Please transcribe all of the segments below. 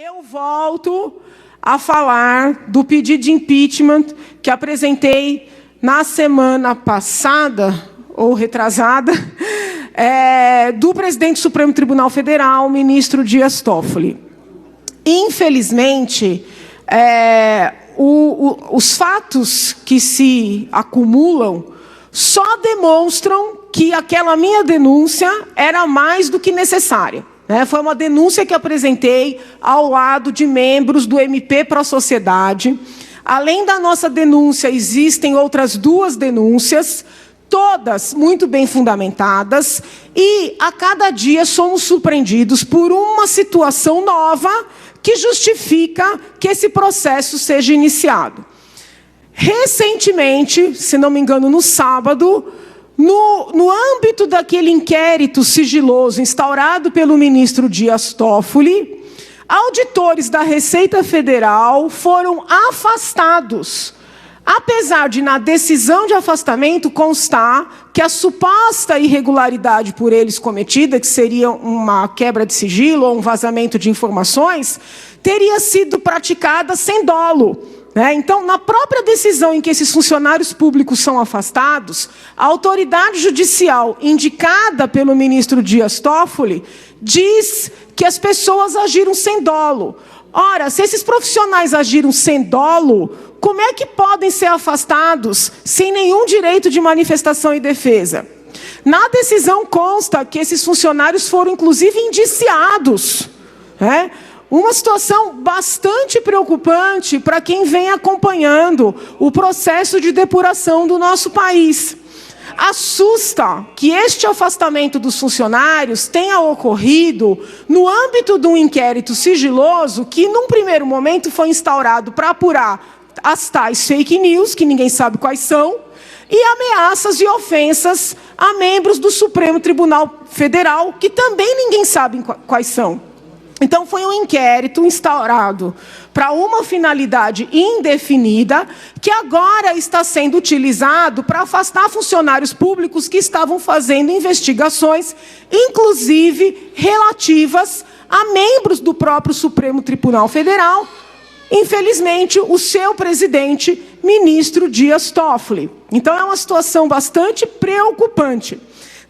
Eu volto a falar do pedido de impeachment que apresentei na semana passada, ou retrasada, do presidente do Supremo Tribunal Federal, ministro Dias Toffoli. Infelizmente, os fatos que se acumulam só demonstram que aquela minha denúncia era mais do que necessária. Foi uma denúncia que apresentei ao lado de membros do MP Pro Sociedade. Além da nossa denúncia, existem outras 2 denúncias, todas muito bem fundamentadas, e a cada dia somos surpreendidos por uma situação nova que justifica que esse processo seja iniciado. Recentemente, se não me engano, no sábado, no âmbito daquele inquérito sigiloso instaurado pelo ministro Dias Toffoli, auditores da Receita Federal foram afastados, apesar de, na decisão de afastamento, constar que a suposta irregularidade por eles cometida, que seria uma quebra de sigilo ou um vazamento de informações, teria sido praticada sem dolo. Então, na própria decisão em que esses funcionários públicos são afastados, a autoridade judicial indicada pelo ministro Dias Toffoli diz que as pessoas agiram sem dolo. Ora, se esses profissionais agiram sem dolo, como é que podem ser afastados sem nenhum direito de manifestação e defesa? Na decisão consta que esses funcionários foram, inclusive, indiciados. Uma situação bastante preocupante para quem vem acompanhando o processo de depuração do nosso país. Assusta que este afastamento dos funcionários tenha ocorrido no âmbito de um inquérito sigiloso que, num primeiro momento, foi instaurado para apurar as tais fake news, que ninguém sabe quais são, e ameaças e ofensas a membros do Supremo Tribunal Federal, que também ninguém sabe quais são. Então, foi um inquérito instaurado para uma finalidade indefinida, que agora está sendo utilizado para afastar funcionários públicos que estavam fazendo investigações, inclusive relativas a membros do próprio Supremo Tribunal Federal, infelizmente, o seu presidente, ministro Dias Toffoli. Então, é uma situação bastante preocupante.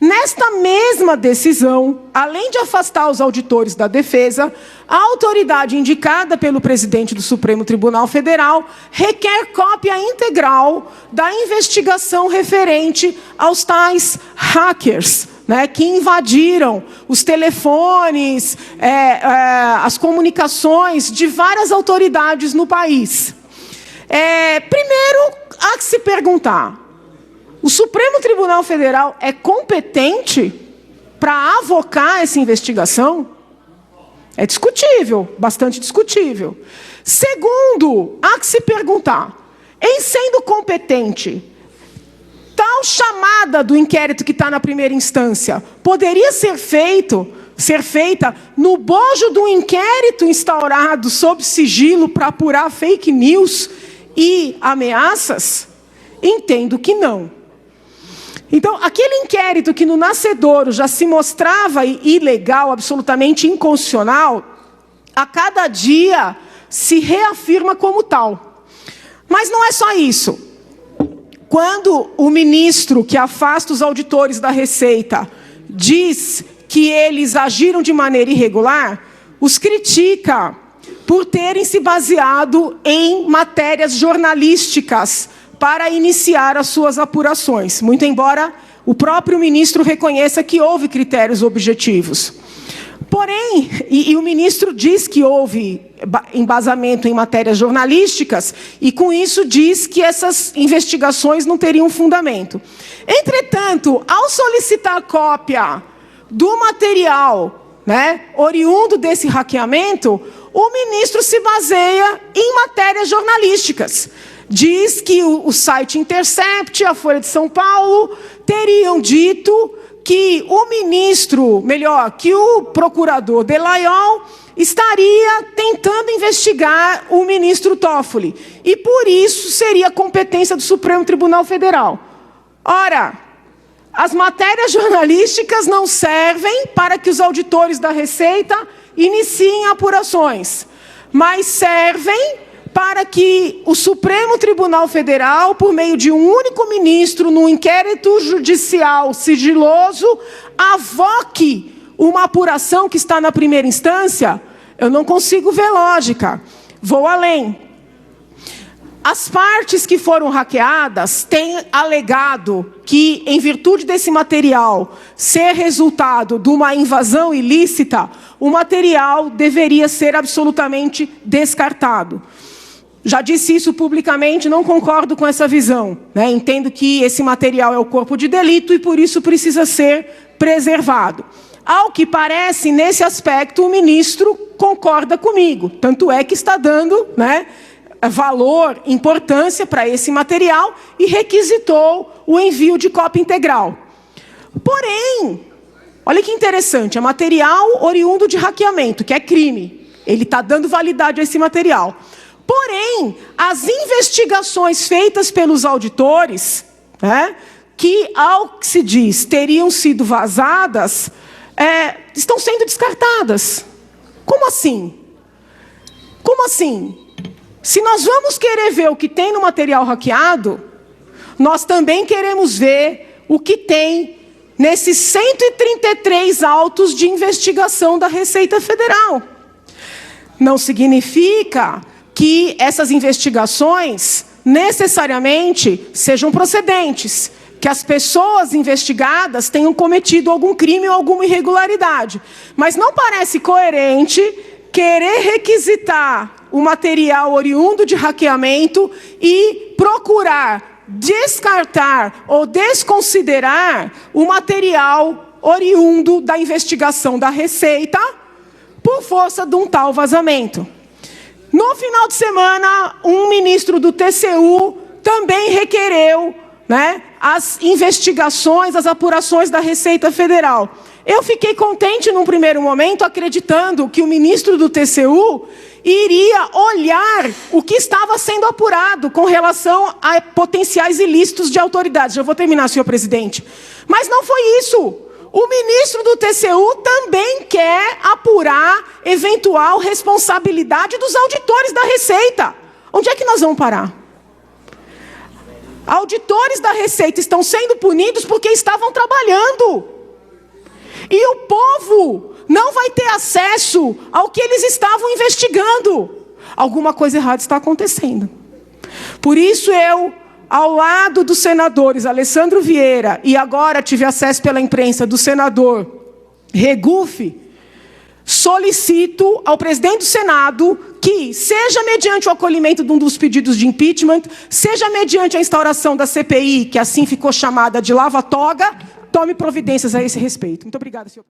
Nesta mesma decisão, além de afastar os auditores da defesa, a autoridade indicada pelo presidente do Supremo Tribunal Federal requer cópia integral da investigação referente aos tais hackers, que invadiram os telefones, as comunicações de várias autoridades no país. Primeiro, há que se perguntar: o Supremo Tribunal Federal é competente para avocar essa investigação? É discutível, bastante discutível. Segundo, há que se perguntar: em sendo competente, tal chamada do inquérito que está na primeira instância poderia ser feita no bojo do inquérito instaurado sob sigilo para apurar fake news e ameaças? Entendo que não. Então, aquele inquérito que no nascedouro já se mostrava ilegal, absolutamente inconstitucional, a cada dia se reafirma como tal. Mas não é só isso. Quando o ministro que afasta os auditores da Receita diz que eles agiram de maneira irregular, os critica por terem se baseado em matérias jornalísticas para iniciar as suas apurações, muito embora o próprio ministro reconheça que houve critérios objetivos. Porém, e o ministro diz que houve embasamento em matérias jornalísticas, e com isso diz que essas investigações não teriam fundamento. Entretanto, ao solicitar cópia do material, oriundo desse hackeamento, o ministro se baseia em matérias jornalísticas. Diz que o site Intercept, a Folha de São Paulo, teriam dito que que o procurador Delayol estaria tentando investigar o ministro Toffoli. E, por isso, seria competência do Supremo Tribunal Federal. Ora, as matérias jornalísticas não servem para que os auditores da Receita iniciem apurações. mas servem para que o Supremo Tribunal Federal, por meio de um único ministro, num inquérito judicial sigiloso, avoque uma apuração que está na primeira instância. Eu não consigo ver lógica. Vou além. As partes que foram hackeadas têm alegado que, em virtude desse material ser resultado de uma invasão ilícita, o material deveria ser absolutamente descartado. Já disse isso publicamente, não concordo com essa visão, né? Entendo que esse material é o corpo de delito e, por isso, precisa ser preservado. Ao que parece, nesse aspecto, o ministro concorda comigo. Tanto é que está dando, né, valor, importância para esse material e requisitou o envio de cópia integral. Porém, olha que interessante, é material oriundo de hackeamento, que é crime. Ele está dando validade a esse material. Porém, as investigações feitas pelos auditores, né, que, ao que se diz, teriam sido vazadas, estão sendo descartadas. Como assim? Como assim? Se nós vamos querer ver o que tem no material hackeado, nós também queremos ver o que tem nesses 133 autos de investigação da Receita Federal. Não significa que essas investigações necessariamente sejam procedentes, que as pessoas investigadas tenham cometido algum crime ou alguma irregularidade. Mas não parece coerente querer requisitar o material oriundo de hackeamento e procurar descartar ou desconsiderar o material oriundo da investigação da Receita por força de um tal vazamento. No final de semana, um ministro do TCU também requereu, né, as investigações, as apurações da Receita Federal. Eu fiquei contente num primeiro momento, acreditando que o ministro do TCU iria olhar o que estava sendo apurado com relação a potenciais ilícitos de autoridades. Já vou terminar, senhor presidente. Mas não foi isso. O ministro do TCU também quer apurar eventual responsabilidade dos auditores da Receita. Onde é que nós vamos parar? Auditores da Receita estão sendo punidos porque estavam trabalhando. E o povo não vai ter acesso ao que eles estavam investigando. Alguma coisa errada está acontecendo. Por isso eu, ao lado dos senadores Alessandro Vieira, e agora tive acesso pela imprensa do senador Regufe, solicito ao presidente do Senado que, seja mediante o acolhimento de um dos pedidos de impeachment, seja mediante a instauração da CPI, que assim ficou chamada de lava-toga, tome providências a esse respeito. Muito obrigada, senhor.